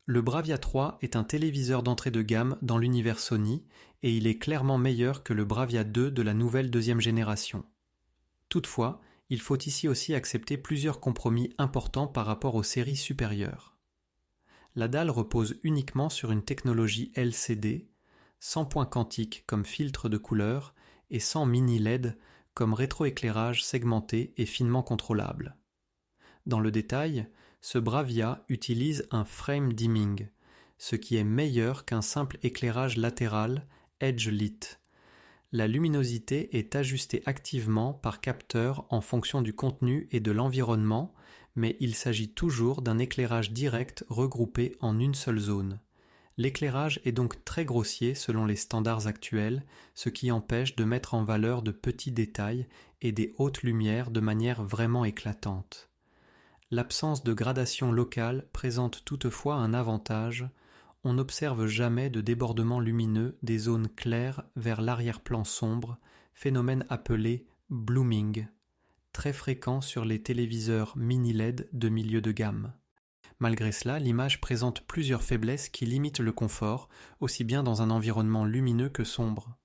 Le Bravia 3 est un téléviseur d'entrée de gamme dans l'univers Sony et il est clairement meilleur que le Bravia 2 de la nouvelle deuxième génération. Toutefois, il faut ici aussi accepter plusieurs compromis importants par rapport aux séries supérieures. La dalle repose uniquement sur une technologie LCD, sans point quantique comme filtre de couleur et sans mini-LED comme rétroéclairage segmenté et finement contrôlable. Dans le détail, ce Bravia utilise un frame dimming, ce qui est meilleur qu'un simple éclairage latéral Edge Lit. La luminosité est ajustée activement par capteur en fonction du contenu et de l'environnement, mais il s'agit toujours d'un éclairage direct regroupé en une seule zone. L'éclairage est donc très grossier selon les standards actuels, ce qui empêche de mettre en valeur de petits détails et des hautes lumières de manière vraiment éclatante. L'absence de gradation locale présente toutefois un avantage. On n'observe jamais de débordement lumineux des zones claires vers l'arrière-plan sombre, phénomène appelé blooming, très fréquent sur les téléviseurs mini-LED de milieu de gamme. Malgré cela, l'image présente plusieurs faiblesses qui limitent le confort, aussi bien dans un environnement lumineux que sombre.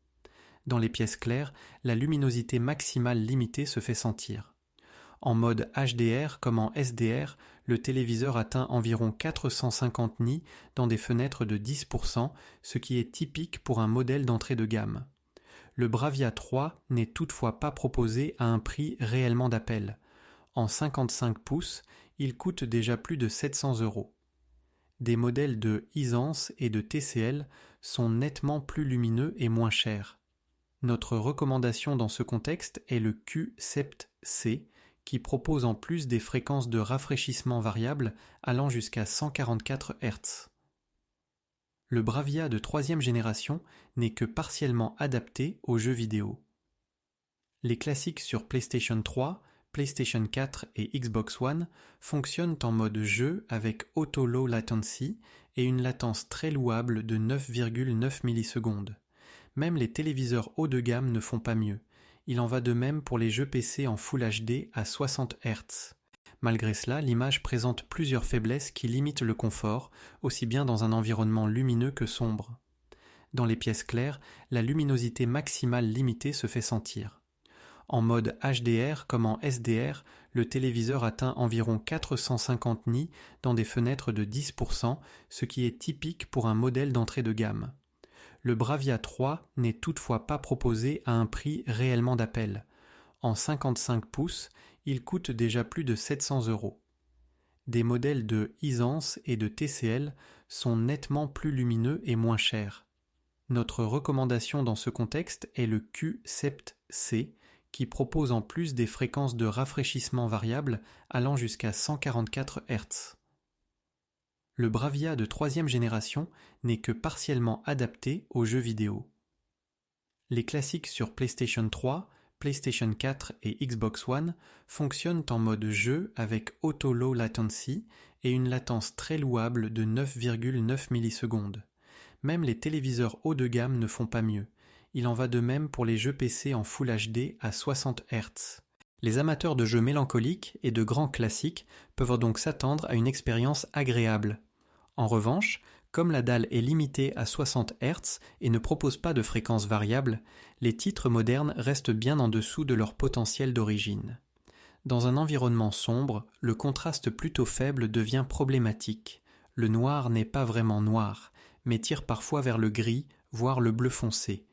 Dans les pièces claires, la luminosité maximale limitée se fait sentir. En mode HDR comme en SDR, le téléviseur atteint environ 450 nits dans des fenêtres de 10%, ce qui est typique pour un modèle d'entrée de gamme. Le Bravia 3 n'est toutefois pas proposé à un prix réellement d'appel. En 55 pouces, il coûte déjà plus de 700 €. Des modèles de Hisense et de TCL sont nettement plus lumineux et moins chers. Notre recommandation dans ce contexte est le Q7C, qui propose en plus des fréquences de rafraîchissement variables allant jusqu'à 144 Hz. Le Bravia de troisième génération n'est que partiellement adapté aux jeux vidéo. Les classiques sur PlayStation 3, PlayStation 4 et Xbox One fonctionnent en mode jeu avec Auto Low Latency et une latence très louable de 9,9 millisecondes. Même les téléviseurs haut de gamme ne font pas mieux. Il en va de même pour les jeux PC en Full HD à 60 Hz. Malgré cela, l'image présente plusieurs faiblesses qui limitent le confort, aussi bien dans un environnement lumineux que sombre. Dans les pièces claires, la luminosité maximale limitée se fait sentir. En mode HDR comme en SDR, le téléviseur atteint environ 450 nits dans des fenêtres de 10%, ce qui est typique pour un modèle d'entrée de gamme. Le Bravia 3 n'est toutefois pas proposé à un prix réellement d'appel. En 55 pouces, il coûte déjà plus de 700 €. Des modèles de Hisense et de TCL sont nettement plus lumineux et moins chers. Notre recommandation dans ce contexte est le Q7C, qui propose en plus des fréquences de rafraîchissement variables allant jusqu'à 144 Hz. Le Bravia de troisième génération n'est que partiellement adapté aux jeux vidéo. Les classiques sur PlayStation 3, PlayStation 4 et Xbox One fonctionnent en mode jeu avec Auto Low Latency et une latence très louable de 9,9 millisecondes. Même les téléviseurs haut de gamme ne font pas mieux. Il en va de même pour les jeux PC en Full HD à 60 Hz. Les amateurs de jeux mélancoliques et de grands classiques peuvent donc s'attendre à une expérience agréable. En revanche, comme la dalle est limitée à 60 Hz et ne propose pas de fréquence variable, les titres modernes restent bien en dessous de leur potentiel d'origine. Dans un environnement sombre, le contraste plutôt faible devient problématique. Le noir n'est pas vraiment noir, mais tire parfois vers le gris, voire le bleu foncé.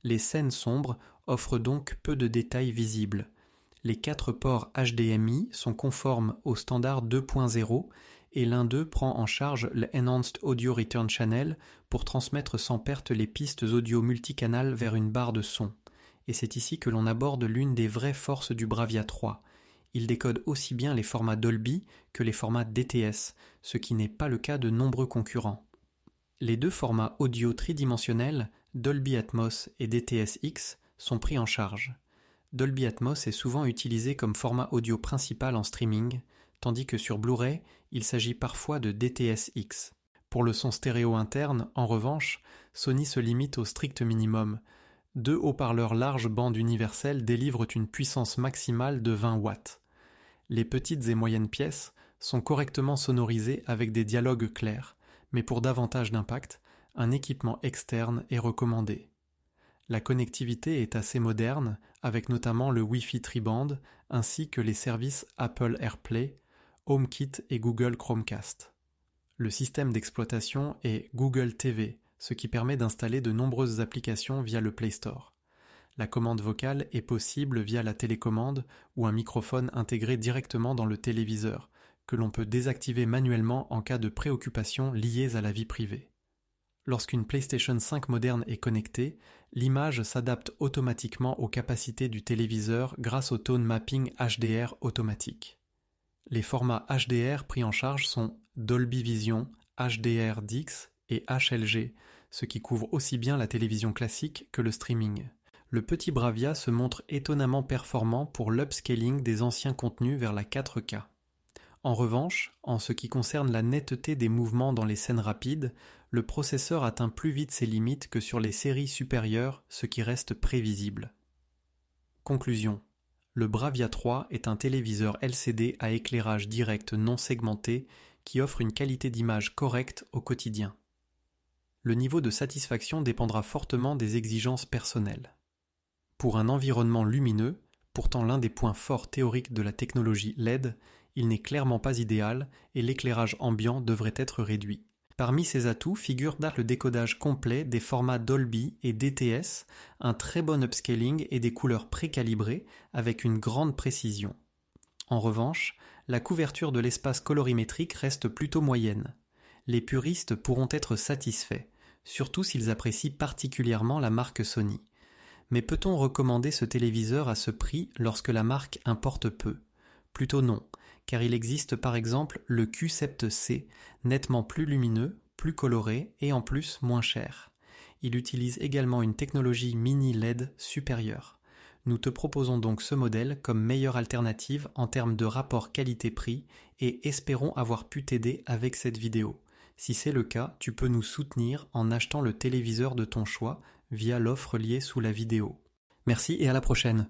Les scènes sombres offrent donc peu de détails visibles. Les 4 ports HDMI sont conformes au standard 2.0 et l'un d'eux prend en charge le Enhanced Audio Return Channel pour transmettre sans perte les pistes audio multicanales vers une barre de son. Et c'est ici que l'on aborde l'une des vraies forces du Bravia 3. Il décode aussi bien les formats Dolby que les formats DTS, ce qui n'est pas le cas de nombreux concurrents. Les deux formats audio tridimensionnels, Dolby Atmos et DTS-X, sont pris en charge. Dolby Atmos est souvent utilisé comme format audio principal en streaming, tandis que sur Blu-ray, il s'agit parfois de DTS-X. Pour le son stéréo interne, en revanche, Sony se limite au strict minimum. 2 haut-parleurs large bande universelle délivrent une puissance maximale de 20 watts. Les petites et moyennes pièces sont correctement sonorisées avec des dialogues clairs, Mais pour davantage d'impact, un équipement externe est recommandé. La connectivité est assez moderne, avec notamment le Wi-Fi tri-band, ainsi que les services Apple AirPlay, HomeKit et Google Chromecast. Le système d'exploitation est Google TV, ce qui permet d'installer de nombreuses applications via le Play Store. La commande vocale est possible via la télécommande ou un microphone intégré directement dans le téléviseur, que l'on peut désactiver manuellement en cas de préoccupations liées à la vie privée. Lorsqu'une PlayStation 5 moderne est connectée, l'image s'adapte automatiquement aux capacités du téléviseur grâce au tone mapping HDR automatique. Les formats HDR pris en charge sont Dolby Vision, HDR10 et HLG, ce qui couvre aussi bien la télévision classique que le streaming. Le petit Bravia se montre étonnamment performant pour l'upscaling des anciens contenus vers la 4K. En revanche, en ce qui concerne la netteté des mouvements dans les scènes rapides, le processeur atteint plus vite ses limites que sur les séries supérieures, ce qui reste prévisible. Conclusion. Le Bravia 3 est un téléviseur LCD à éclairage direct non segmenté qui offre une qualité d'image correcte au quotidien. Le niveau de satisfaction dépendra fortement des exigences personnelles. Pour un environnement lumineux, pourtant l'un des points forts théoriques de la technologie LED, il n'est clairement pas idéal et l'éclairage ambiant devrait être réduit. Parmi ces atouts figure le décodage complet des formats Dolby et DTS, un très bon upscaling et des couleurs précalibrées avec une grande précision. En revanche, la couverture de l'espace colorimétrique reste plutôt moyenne. Les puristes pourront être satisfaits, surtout s'ils apprécient particulièrement la marque Sony. Mais peut-on recommander ce téléviseur à ce prix lorsque la marque importe peu ? Plutôt non, car il existe par exemple le Q7C, nettement plus lumineux, plus coloré et en plus moins cher. Il utilise également une technologie mini LED supérieure. Nous te proposons donc ce modèle comme meilleure alternative en termes de rapport qualité-prix et espérons avoir pu t'aider avec cette vidéo. Si c'est le cas, tu peux nous soutenir en achetant le téléviseur de ton choix via l'offre liée sous la vidéo. Merci et à la prochaine.